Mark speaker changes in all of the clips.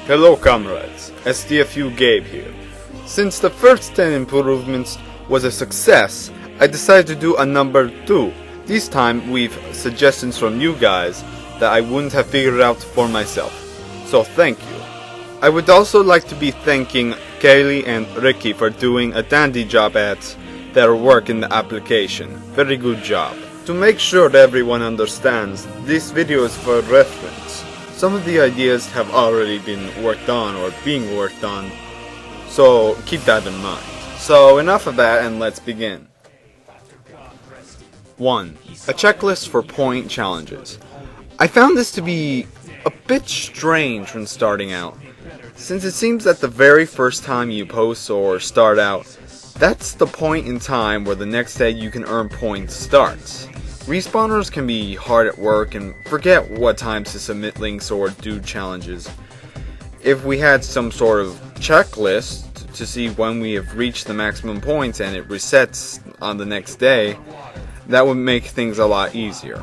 Speaker 1: Hello comrades, stfugabe here. Since the first 10 improvements was a success, I decided to do a number 2. This time we've suggestions from you guys that I wouldn't have figured out for myself. So thank you. I would also like to be thanking Kaylee and Ricky for doing a dandy job at their work in the application. Very good job. To make sure that everyone understands, this video is for reference. Some of the ideas have already been worked on or being worked on, so keep that in mind. So enough of that and let's begin. 1. A checklist for point challenges. I found this to be a bit strange when starting out, since it seems that the very first time you post or start out, that's the point in time where the next day you can earn points starts. Respawners can be hard at work and forget what times to submit links or do challenges. If we had some sort of checklist to see when we have reached the maximum points and it resets on the next day, that would make things a lot easier.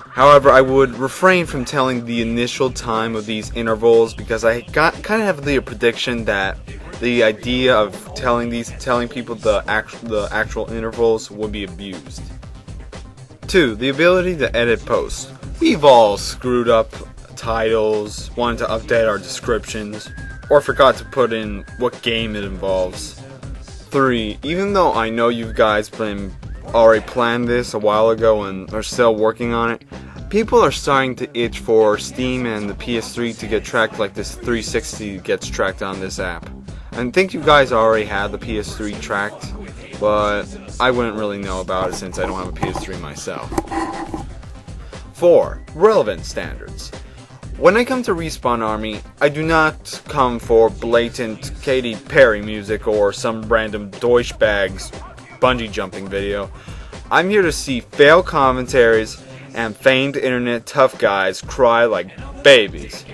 Speaker 1: However, I would refrain from telling the initial time of these intervals because I kind of have the prediction that the idea of telling people the actual intervals would be abused. 2. The ability to edit posts. We've all screwed up titles, wanted to update our descriptions, or forgot to put in what game it involves. 3. Even though I know you guys already planned this a while ago and are still working on it, people are starting to itch for Steam and the PS3 to get tracked like this 360 gets tracked on this app. I think you guys already had the PS3 tracked, but I wouldn't really know about it since I don't have a PS3 myself. 4. Relevant standards. When I come to RespawnArmy, I do not come for blatant Katy Perry music or some random douchebag's bungee jumping video. I'm here to see fail commentaries and famed internet tough guys cry like babies.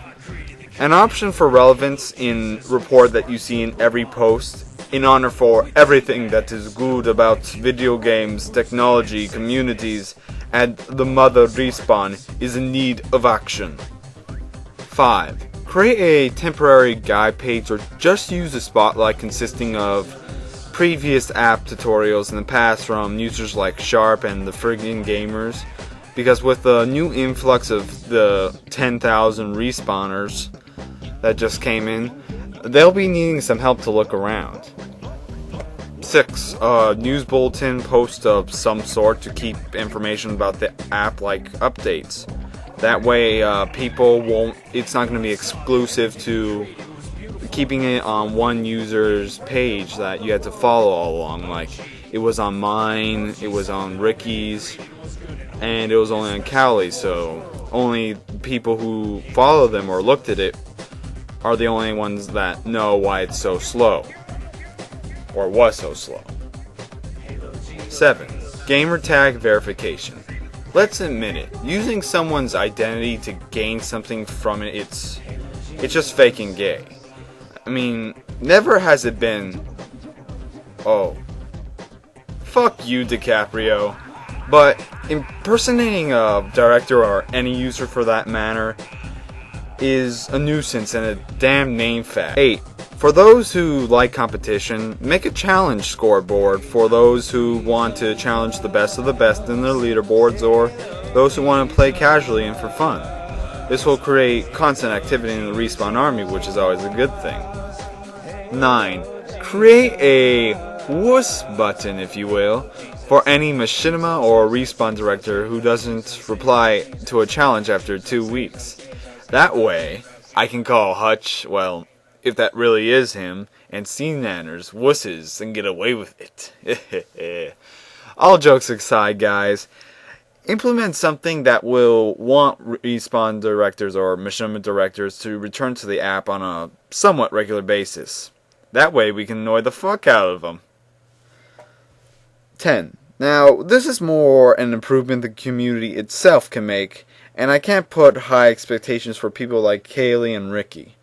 Speaker 1: An option for relevance in report that you see in every post, in honor for everything that is good about video games, technology, communities, and the mother Respawn is in need of action. 5. Create a temporary guide page or just use a spotlight consisting of previous app tutorials in the past from users like Sharp and the friggin' gamers, because with the new influx of the 10,000 respawners that just came in, they'll be needing some help to look around. 6. News bulletin post of some sort to keep information about the app like updates. That way it's not going to be exclusive to keeping it on one user's page that you had to follow all along. Like, it was on mine, it was on Ricky's, and it was only on Callie's, so only people who follow them or looked at it are the only ones that know why it's so slow. Or was so slow. 7. Gamer tag verification. Let's admit it, using someone's identity to gain something from it, it's just fake and gay. I mean, never has it been, oh, fuck you, DiCaprio, but impersonating a director or any user for that matter is a nuisance and a damn name fag. 8. For those who like competition, make a challenge scoreboard for those who want to challenge the best of the best in their leaderboards or those who want to play casually and for fun. This will create constant activity in the RespawnArmy, which is always a good thing. 9. Create a wuss button, if you will, for any machinima or respawn director who doesn't reply to a challenge after 2 weeks. That way, I can call Hutch, well, if that really is him, and C-nanners wusses and get away with it. All jokes aside, guys, implement something that will want respawn directors or machinima directors to return to the app on a somewhat regular basis. That way we can annoy the fuck out of them. 10. Now, this is more an improvement the community itself can make, and I can't put high expectations for people like Kaylee and Ricky.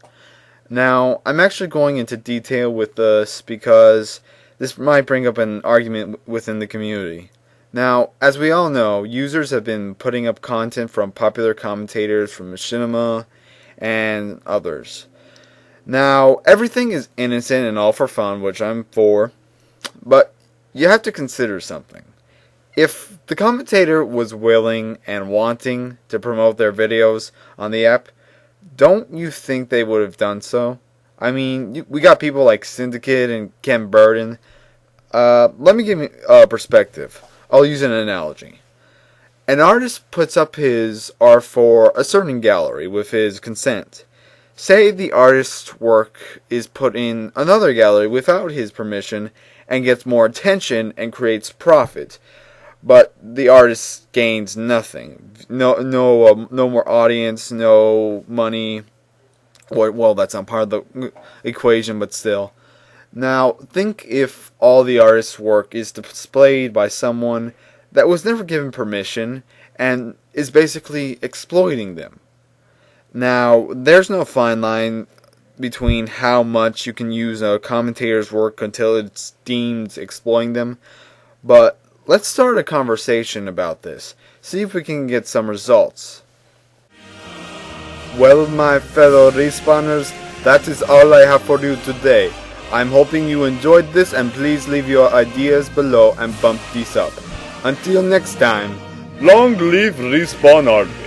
Speaker 1: Now, I'm actually going into detail with this because this might bring up an argument within the community. Now, as we all know, users have been putting up content from popular commentators from Machinima and others. Now, everything is innocent and all for fun, which I'm for, but you have to consider something. If the commentator was willing and wanting to promote their videos on the app, don't you think they would have done so? I mean, we got people like Syndicate and Ken Burden. Let me give you a perspective. I'll use an analogy. An artist puts up his art for a certain gallery with his consent. Say the artist's work is put in another gallery without his permission and gets more attention and creates profit, but the artist gains nothing. No more audience, no money. Well, that's not part of the equation, but still. Now, think if all the artist's work is displayed by someone that was never given permission and is basically exploiting them. Now, there's no fine line between how much you can use a commentator's work until it's deemed exploiting them, but let's start a conversation about this. See if we can get some results. Well, my fellow respawners, that is all I have for you today. I'm hoping you enjoyed this, and please leave your ideas below and bump these up. Until next time, long live RespawnArmy.